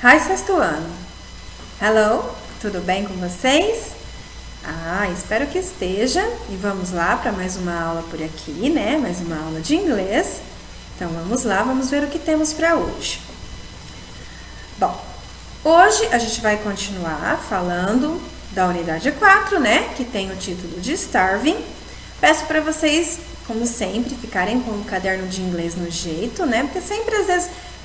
Hi, sexto ano. Hello, tudo bem com vocês? Espero que esteja. E vamos lá para mais uma aula por aqui, né? Mais uma aula de inglês. Então vamos lá, vamos ver o que temos para hoje. Bom, hoje a gente vai continuar falando da unidade 4, né? Que tem o título de Starving. Peço para vocês, como sempre, ficarem com o caderno de inglês no jeito, né? Porque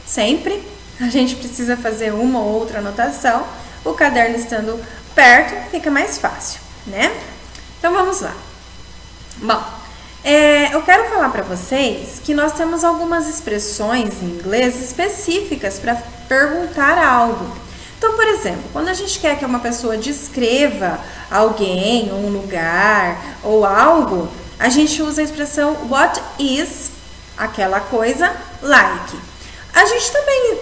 sempre a gente precisa fazer uma ou outra anotação. O caderno estando perto fica mais fácil, né? Então vamos lá. Bom, eu quero falar para vocês que nós temos algumas expressões em inglês específicas para perguntar algo. Então, por exemplo, quando a gente quer que uma pessoa descreva alguém, ou um lugar, ou algo, a gente usa a expressão what is aquela coisa like. A gente também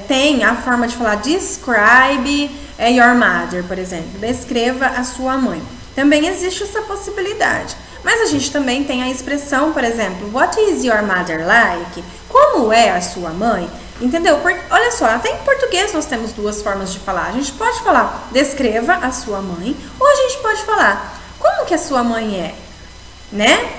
tem a forma de falar describe your mother, por exemplo. Descreva a sua mãe. Também existe essa possibilidade. Mas a gente também tem a expressão, por exemplo, what is your mother like? Como é a sua mãe? Entendeu? Porque, olha só, até em português nós temos duas formas de falar. A gente pode falar descreva a sua mãe, ou a gente pode falar como que a sua mãe é, né?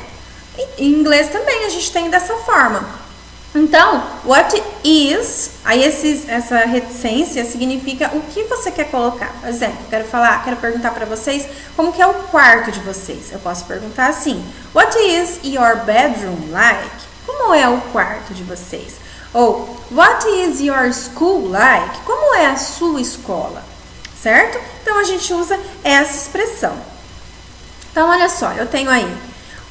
Em inglês também a gente tem dessa forma. Então, what is, aí essa reticência significa o que você quer colocar. Por exemplo, quero perguntar para vocês como que é o quarto de vocês. Eu posso perguntar assim, what is your bedroom like? Como é o quarto de vocês? Ou, what is your school like? Como é a sua escola? Certo? Então, a gente usa essa expressão. Então, olha só, eu tenho aí,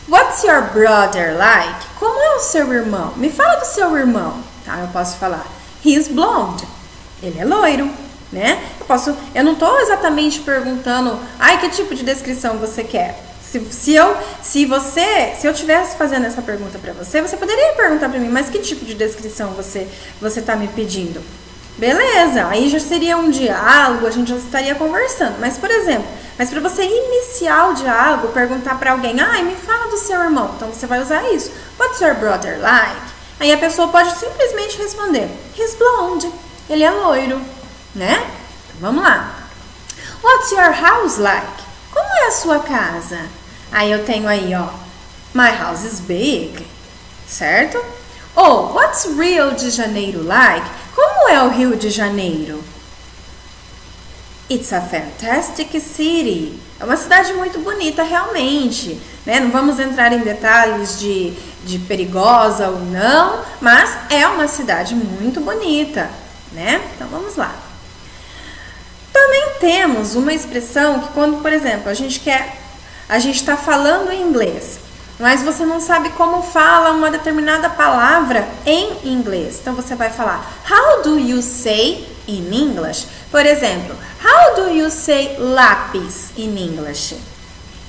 what's your brother like? Como é o seu irmão? Me fala do seu irmão. Tá, eu posso falar, he's blonde. Ele é loiro, né? Eu não estou exatamente perguntando, que tipo de descrição você quer? Se eu estivesse fazendo essa pergunta para você, você poderia perguntar para mim, mas que tipo de descrição você está me pedindo? Beleza, aí já seria um diálogo, a gente já estaria conversando. Mas, por exemplo, para você iniciar o diálogo, perguntar para alguém, me fala do seu irmão. Então, você vai usar isso. What's your brother like? Aí a pessoa pode simplesmente responder, he's blonde. Ele é loiro, né? Então, vamos lá. What's your house like? Como é a sua casa? Aí eu tenho aí, my house is big, certo? Ou, what's Rio de Janeiro like? Como é o Rio de Janeiro? It's a fantastic city. É uma cidade muito bonita, realmente, né? Não vamos entrar em detalhes de perigosa ou não, mas é uma cidade muito bonita, né? Então, vamos lá. Também temos uma expressão que quando, por exemplo, a gente está falando em inglês, mas você não sabe como fala uma determinada palavra em inglês. Então, você vai falar, how do you say in English? Por exemplo, how do you say lápis in English?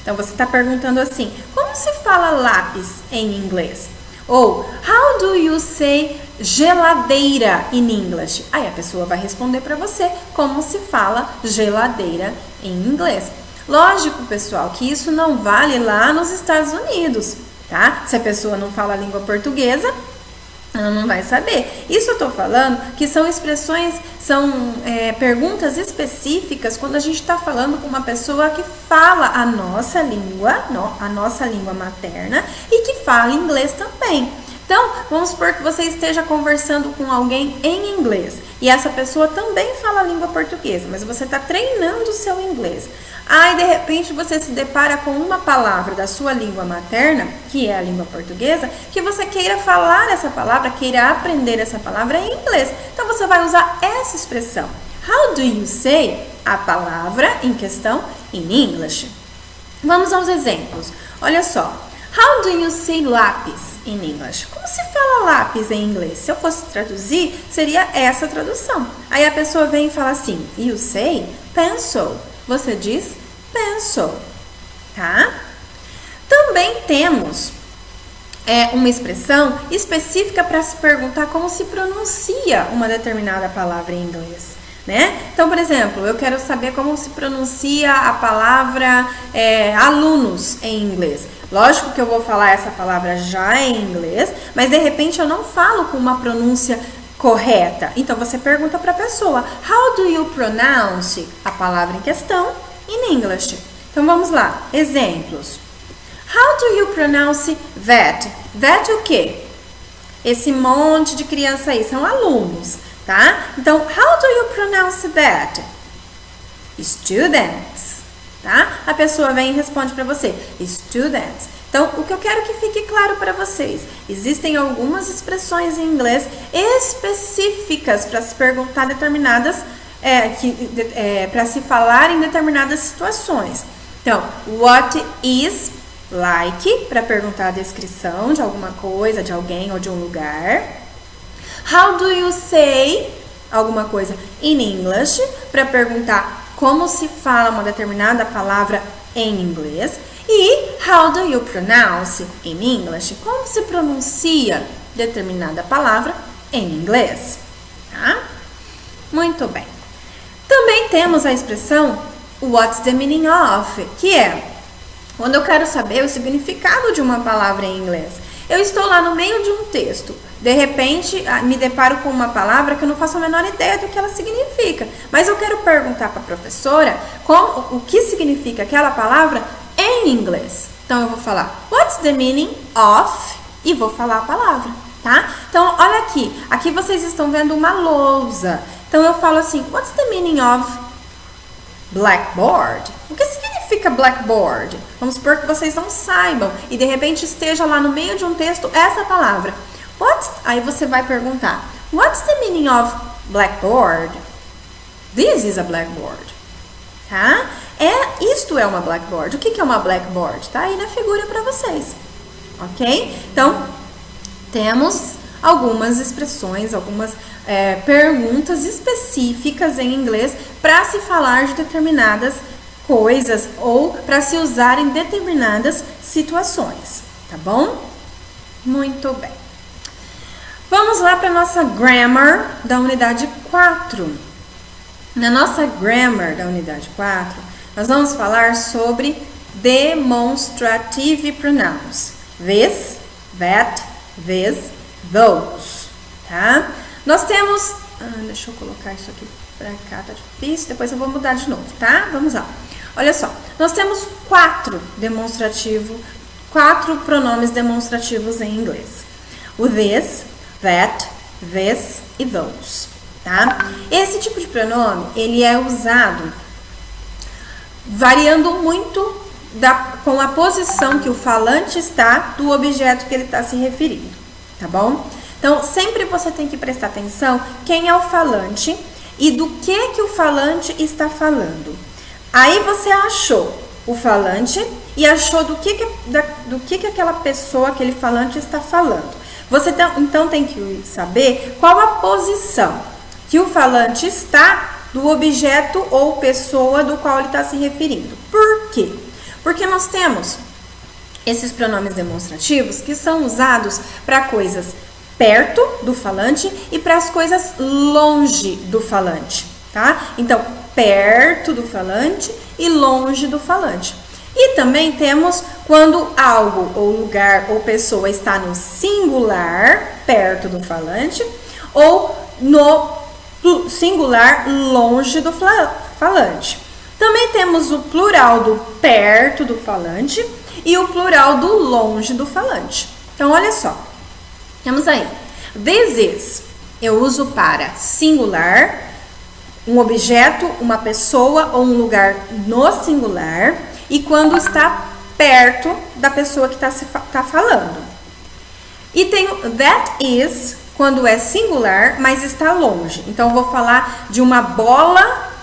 Então, você está perguntando assim, como se fala lápis em inglês? Ou, how do you say geladeira in English? Aí a pessoa vai responder para você como se fala geladeira em inglês. Lógico, pessoal, que isso não vale lá nos Estados Unidos, tá? Se a pessoa não fala a língua portuguesa, ela não vai saber. Isso eu tô falando que são expressões, perguntas específicas quando a gente está falando com uma pessoa que fala a nossa língua materna e que fala inglês também. Então, vamos supor que você esteja conversando com alguém em inglês e essa pessoa também fala a língua portuguesa, mas você está treinando o seu inglês. Aí, de repente, você se depara com uma palavra da sua língua materna, que é a língua portuguesa, que você queira falar essa palavra, queira aprender essa palavra em inglês. Então, você vai usar essa expressão. How do you say a palavra em questão in English? Vamos aos exemplos. Olha só. How do you say lápis in English? Como se fala lápis em inglês? Se eu fosse traduzir, seria essa tradução. Aí a pessoa vem e fala assim, you say pencil. Você diz pencil, tá? Também temos uma expressão específica para se perguntar como se pronuncia uma determinada palavra em inglês, né? Então, por exemplo, eu quero saber como se pronuncia a palavra alunos em inglês. Lógico que eu vou falar essa palavra já em inglês, mas de repente eu não falo com uma pronúncia correta? Então você pergunta para a pessoa: How do you pronounce a palavra em questão in English? Então vamos lá, exemplos. How do you pronounce that? That o quê? Esse monte de criança aí são alunos, tá? Então, how do you pronounce that? Students, tá? A pessoa vem e responde para você, students. Então, o que eu quero que fique claro para vocês, existem algumas expressões em inglês específicas para se perguntar determinadas, para se falar em determinadas situações. Então, what is like, para perguntar a descrição de alguma coisa, de alguém ou de um lugar. How do you say alguma coisa in English, para perguntar como se fala uma determinada palavra em inglês. E how do you pronounce in English, como se pronuncia determinada palavra em inglês, tá? Muito bem. Também temos a expressão what's the meaning of, que é quando eu quero saber o significado de uma palavra em inglês. Eu estou lá no meio de um texto, de repente me deparo com uma palavra que eu não faço a menor ideia do que ela significa, mas eu quero perguntar para a professora o que significa aquela palavra em inglês. Então eu vou falar what's the meaning of e vou falar a palavra, tá? Então olha aqui vocês estão vendo uma lousa. Então eu falo assim, what's the meaning of blackboard? O que significa blackboard? Vamos supor que vocês não saibam e de repente esteja lá no meio de um texto essa palavra. Aí você vai perguntar, what's the meaning of blackboard? This is a blackboard. Tá? Isto é uma blackboard. O que é uma blackboard? Tá aí na figura para vocês. Ok? Então, temos algumas expressões, algumas perguntas específicas em inglês para se falar de determinadas coisas ou para se usar em determinadas situações, tá bom? Muito bem. Vamos lá para a nossa grammar da unidade 4. Na nossa grammar da unidade 4, nós vamos falar sobre demonstrative pronouns. This, that, this, those, tá? Nós temos... deixa eu colocar isso aqui pra cá, tá difícil. Depois eu vou mudar de novo, tá? Vamos lá. Olha só, nós temos 4 pronomes demonstrativos em inglês. O this, that, this e those, tá? Esse tipo de pronome, ele é usado variando muito com a posição que o falante está do objeto que ele está se referindo, tá bom? Então, sempre você tem que prestar atenção quem é o falante e do que o falante está falando. Aí você achou o falante e achou do que aquela pessoa, aquele falante está falando. Você então tem que saber qual a posição que o falante está do objeto ou pessoa do qual ele está se referindo. Por quê? Porque nós temos esses pronomes demonstrativos que são usados para coisas perto do falante e para as coisas longe do falante, tá? Então, perto do falante e longe do falante. E também temos quando algo, ou lugar, ou pessoa está no singular, perto do falante, ou no singular, longe do falante. Também temos o plural do perto do falante e o plural do longe do falante. Então, olha só. Temos aí, this is, eu uso para singular, um objeto, uma pessoa ou um lugar no singular, e quando está perto da pessoa que está falando. E tem o that is, quando é singular, mas está longe. Então, eu vou falar de uma bola,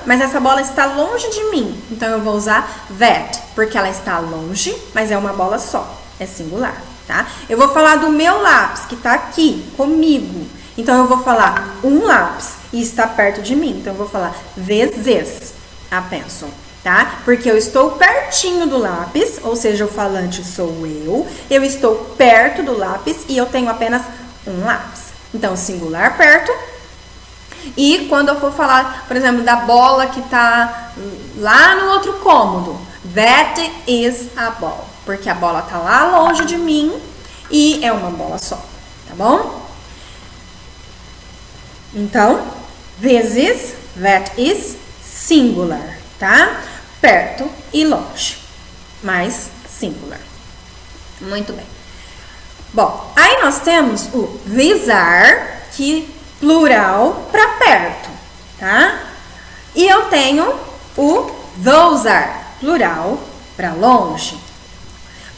mas essa bola está longe de mim. Então, eu vou usar that, porque ela está longe, mas é uma bola só, é singular. Tá? Eu vou falar do meu lápis, que está aqui, comigo. Então, eu vou falar um lápis e está perto de mim. Então, eu vou falar this is a pencil, tá? Porque eu estou pertinho do lápis, ou seja, o falante sou eu. Eu estou perto do lápis e eu tenho apenas um lápis. Então, singular perto. E quando eu for falar, por exemplo, da bola que está lá no outro cômodo, that is a ball. Porque a bola tá lá longe de mim e é uma bola só, tá bom? Então, this is, that is, singular, tá? Perto e longe, mais singular. Muito bem. Bom, aí nós temos o these are, que plural para perto, tá? E eu tenho o those are, plural para longe.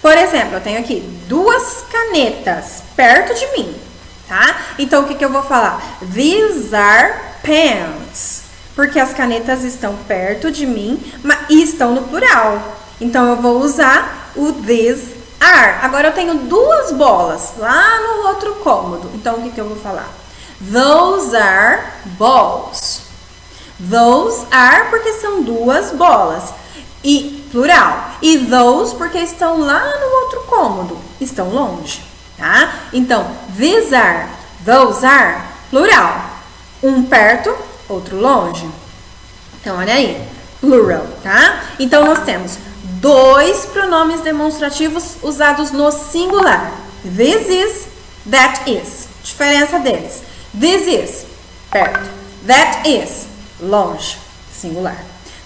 Por exemplo, eu tenho aqui 2 canetas perto de mim, tá? Então, o que eu vou falar? These are pens, porque as canetas estão perto de mim e estão no plural. Então, eu vou usar o these are. Agora, eu tenho 2 bolas lá no outro cômodo. Então, o que eu vou falar? Those are balls. Those are porque são 2 bolas. E plural. E those porque estão lá no outro cômodo. Estão longe, tá? Então, these are, those are, plural. Um perto, outro longe. Então, olha aí. Plural, tá? Então, nós temos 2 pronomes demonstrativos usados no singular. This is, that is. Diferença deles. This is, perto. That is, longe, singular.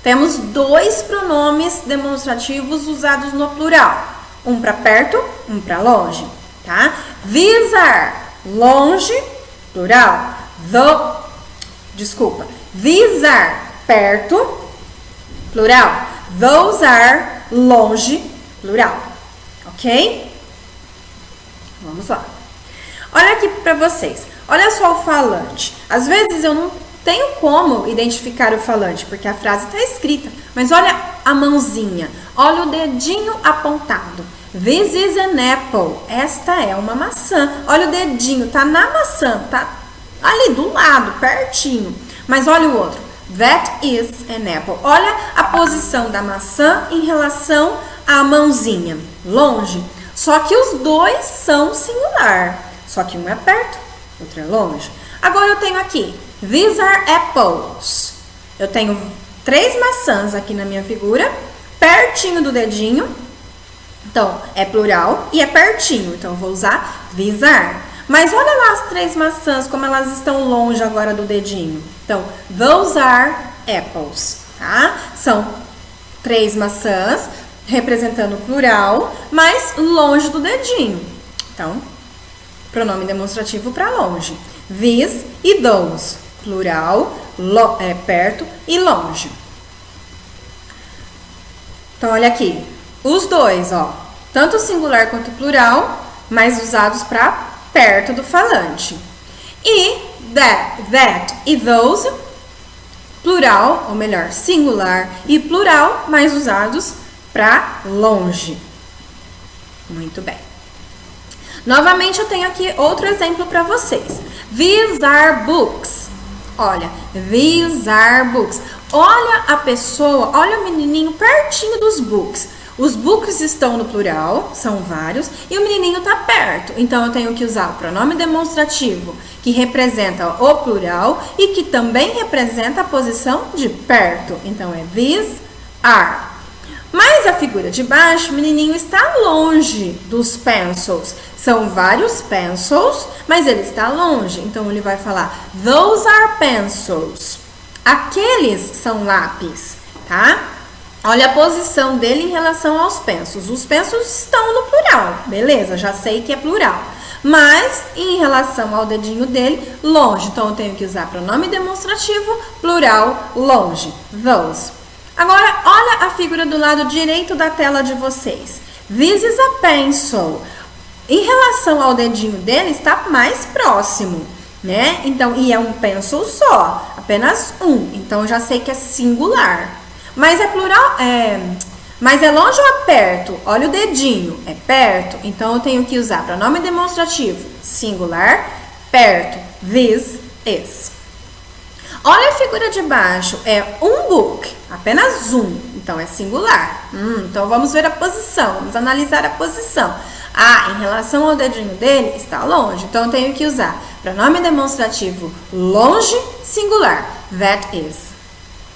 Temos 2 pronomes demonstrativos usados no plural. Um para perto, um para longe, tá? These are, longe, plural. These are, perto, plural. Those are, longe, plural. Ok? Vamos lá. Olha aqui para vocês. Olha só o falante. Às vezes eu não tenho como identificar o falante, porque a frase está escrita. Mas olha a mãozinha. Olha o dedinho apontado. This is an apple. Esta é uma maçã. Olha o dedinho. Tá na maçã. Tá ali do lado, pertinho. Mas olha o outro. That is an apple. Olha a posição da maçã em relação à mãozinha. Longe. Só que os 2 são singular. Só que um é perto, outro é longe. Agora eu tenho aqui. These are apples. Eu tenho 3 maçãs aqui na minha figura. Pertinho do dedinho. Então, é plural e é pertinho. Então, eu vou usar these are. Mas olha lá as 3 maçãs, como elas estão longe agora do dedinho. Então, those are apples, tá? São 3 maçãs, representando o plural, mas longe do dedinho. Então, pronome demonstrativo para longe. These e those, plural, perto e longe. Então, olha aqui. Os 2, ó, tanto o singular quanto o plural, mas usados para perto do falante. E that e those, plural, ou melhor, singular e plural, mas usados para longe. Muito bem. Novamente, eu tenho aqui outro exemplo para vocês. These are books. Olha, these are books. Olha a pessoa, olha o menininho pertinho dos books. Os books estão no plural, são vários, e o menininho está perto. Então, eu tenho que usar o pronome demonstrativo, que representa o plural e que também representa a posição de perto. Então, é these are. Mas a figura de baixo, o menininho está longe dos pencils. São vários pencils, mas ele está longe. Então, ele vai falar, those are pencils. Aqueles são lápis, tá? Olha a posição dele em relação aos pencils. Os pencils estão no plural, beleza? Já sei que é plural. Mas, em relação ao dedinho dele, longe. Então, eu tenho que usar pronome demonstrativo, plural, longe. Those. Agora, olha a figura do lado direito da tela de vocês. This is a pencil. Em relação ao dedinho dele, está mais próximo, né? Então, e é um pencil só, apenas um. Então, eu já sei que é singular. Mas é plural, mas é longe ou é perto? Olha o dedinho, é perto. Então, eu tenho que usar pronome demonstrativo, singular, perto, this is. Olha a figura de baixo, é um book, apenas um, então é singular. Então, vamos ver a posição, vamos analisar a posição. Em relação ao dedinho dele, está longe. Então, eu tenho que usar pronome demonstrativo, longe, singular, that is.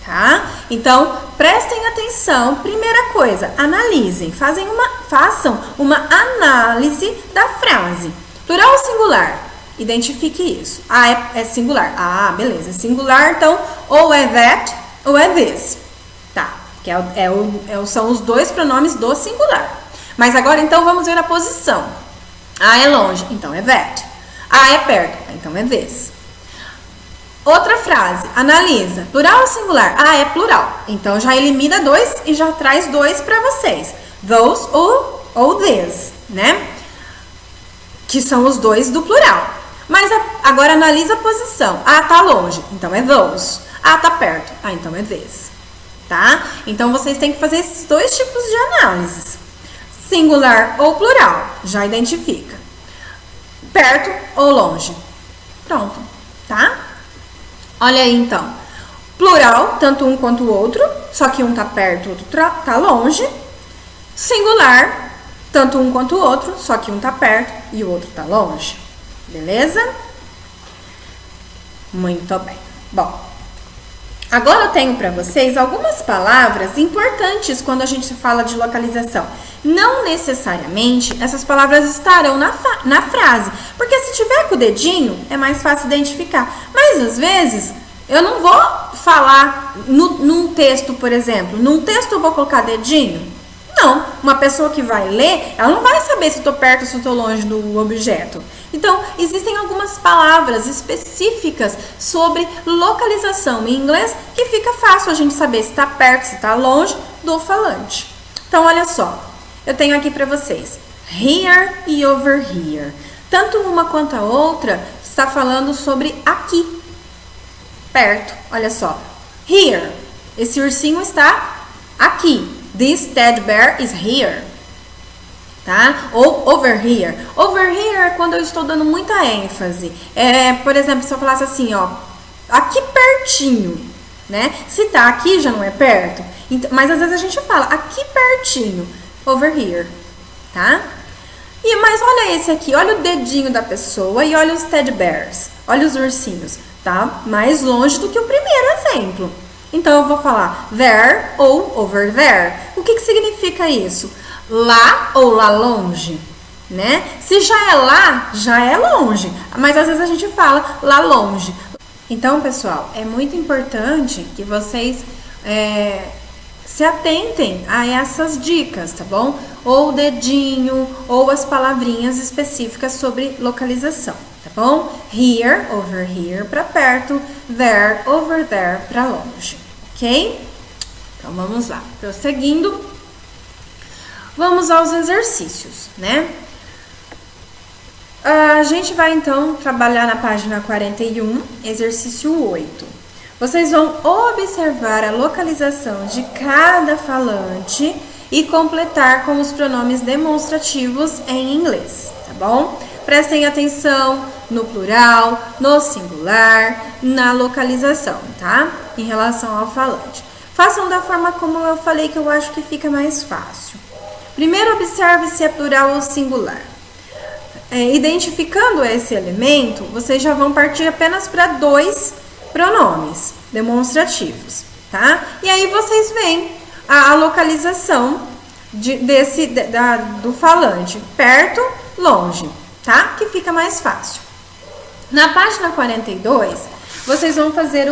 Tá? Então, prestem atenção. Primeira coisa, analisem. Façam uma análise da frase. Plural ou singular? identifique isso. É singular. Beleza, é singular, então ou é that ou é this. Tá, que são os dois pronomes do singular. Mas agora então vamos ver a posição. É longe, então é that. É perto, então é this. Outra frase, analisa. Plural ou singular? É plural. Então já elimina dois e já traz dois para vocês. Those ou this, né? Que são os dois do plural. Mas agora analisa a posição. Tá longe, então é those. Tá perto, então é this. Tá? Então vocês têm que fazer esses dois tipos de análises. Singular ou plural, já identifica. Perto ou longe. Pronto, tá? Olha aí então. Plural, tanto um quanto o outro, só que um tá perto, o outro tá longe. Singular, tanto um quanto o outro, só que um tá perto e o outro tá longe. Beleza? Muito bem. Bom, agora eu tenho para vocês algumas palavras importantes quando a gente fala de localização. Não necessariamente essas palavras estarão na frase, porque se tiver com o dedinho é mais fácil identificar. Mas às vezes eu não vou falar num texto, por exemplo. Num texto eu vou colocar dedinho? Não, uma pessoa que vai ler, ela não vai saber se eu estou perto ou se eu estou longe do objeto. Então, existem algumas palavras específicas sobre localização em inglês que fica fácil a gente saber se está perto, se está longe do falante. Então, olha só, eu tenho aqui para vocês here e over here. Tanto uma quanto a outra está falando sobre aqui, perto. Olha só, here, esse ursinho está aqui. This teddy bear is here, tá? Ou over here. Over here é quando eu estou dando muita ênfase. Por exemplo, se eu falasse assim, ó, aqui pertinho, né? Se tá aqui, já não é perto. Então, mas às vezes a gente fala aqui pertinho, over here, tá? Mas olha esse aqui, olha o dedinho da pessoa e olha os teddy bears, olha os ursinhos, tá? Mais longe do que o primeiro exemplo. Então, eu vou falar there ou over there. O que significa isso? Lá ou lá longe, né? Se já é lá, já é longe. Mas às vezes a gente fala lá longe. Então, pessoal, é muito importante que vocês se atentem a essas dicas, tá bom? Ou o dedinho, ou as palavrinhas específicas sobre localização, tá bom? Here, over here, para perto. There, over there, para longe. Ok? Então, vamos lá. Prosseguindo, vamos aos exercícios, né? A gente vai, então, trabalhar na página 41, exercício 8. Vocês vão observar a localização de cada falante e completar com os pronomes demonstrativos em inglês, tá bom? Prestem atenção no plural, no singular, na localização, tá? Em relação ao falante. Façam da forma como eu falei, que eu acho que fica mais fácil. Primeiro, observe se é plural ou singular. Identificando esse elemento, vocês já vão partir apenas para dois pronomes demonstrativos, tá? E aí vocês veem a localização do falante, perto, longe, tá? Que fica mais fácil. Na página 42, vocês vão fazer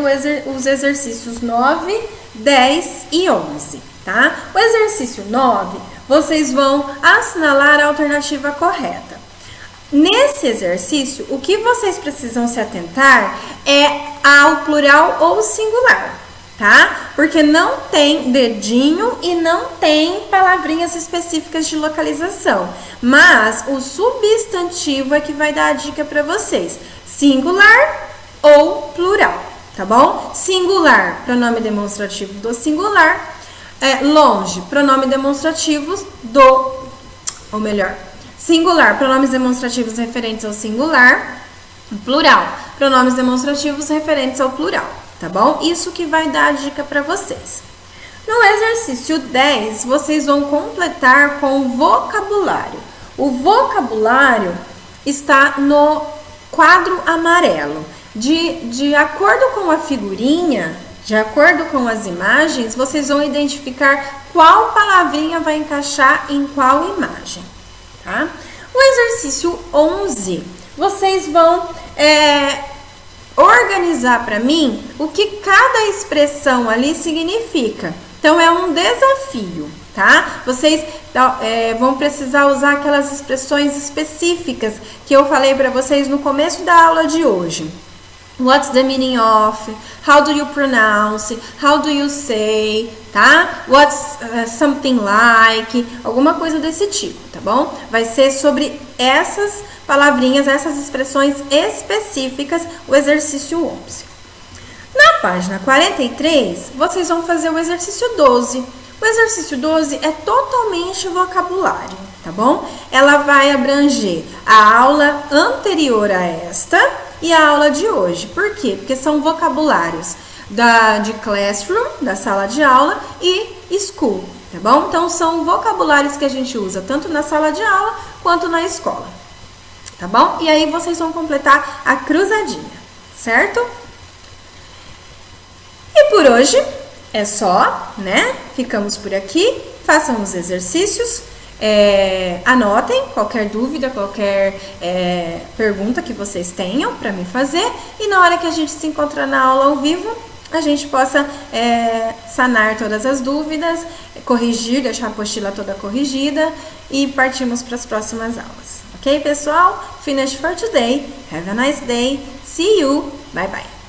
os exercícios 9, 10 e 11, tá? O exercício 9, vocês vão assinalar a alternativa correta. Nesse exercício, o que vocês precisam se atentar é ao plural ou singular, tá? Porque não tem dedinho e não tem palavrinhas específicas de localização. Mas o substantivo é que vai dar a dica para vocês. Singular ou plural, tá bom? Singular, pronome demonstrativo do singular. Longe, pronome demonstrativo singular, pronomes demonstrativos referentes ao singular. Plural, pronomes demonstrativos referentes ao plural, tá bom? Isso que vai dar a dica para vocês. No exercício 10, vocês vão completar com o vocabulário. O vocabulário está no quadro amarelo. De acordo com a figurinha, de acordo com as imagens, vocês vão identificar qual palavrinha vai encaixar em qual imagem, tá? O exercício 11, vocês vão organizar para mim o que cada expressão ali significa. Então, é um desafio, tá? Vocês vão precisar usar aquelas expressões específicas que eu falei para vocês no começo da aula de hoje. What's the meaning of? How do you pronounce? How do you say? Tá? What's something like? Alguma coisa desse tipo, tá bom? Vai ser sobre essas palavrinhas, essas expressões específicas, o exercício 11. Na página 43, vocês vão fazer o exercício 12. O exercício 12 é totalmente vocabulário, tá bom? Ela vai abranger a aula anterior a esta e a aula de hoje. Por quê? Porque são vocabulários de classroom, da sala de aula, e school, tá bom? Então, são vocabulários que a gente usa tanto na sala de aula quanto na escola, tá bom? E aí, vocês vão completar a cruzadinha, certo? E por hoje é só, né? Ficamos por aqui. Façam os exercícios. Anotem qualquer dúvida, qualquer pergunta que vocês tenham para me fazer. E na hora que a gente se encontrar na aula ao vivo, a gente possa sanar todas as dúvidas, corrigir, deixar a apostila toda corrigida e partimos para as próximas aulas. Ok, pessoal? Finish for today. Have a nice day. See you. Bye, bye.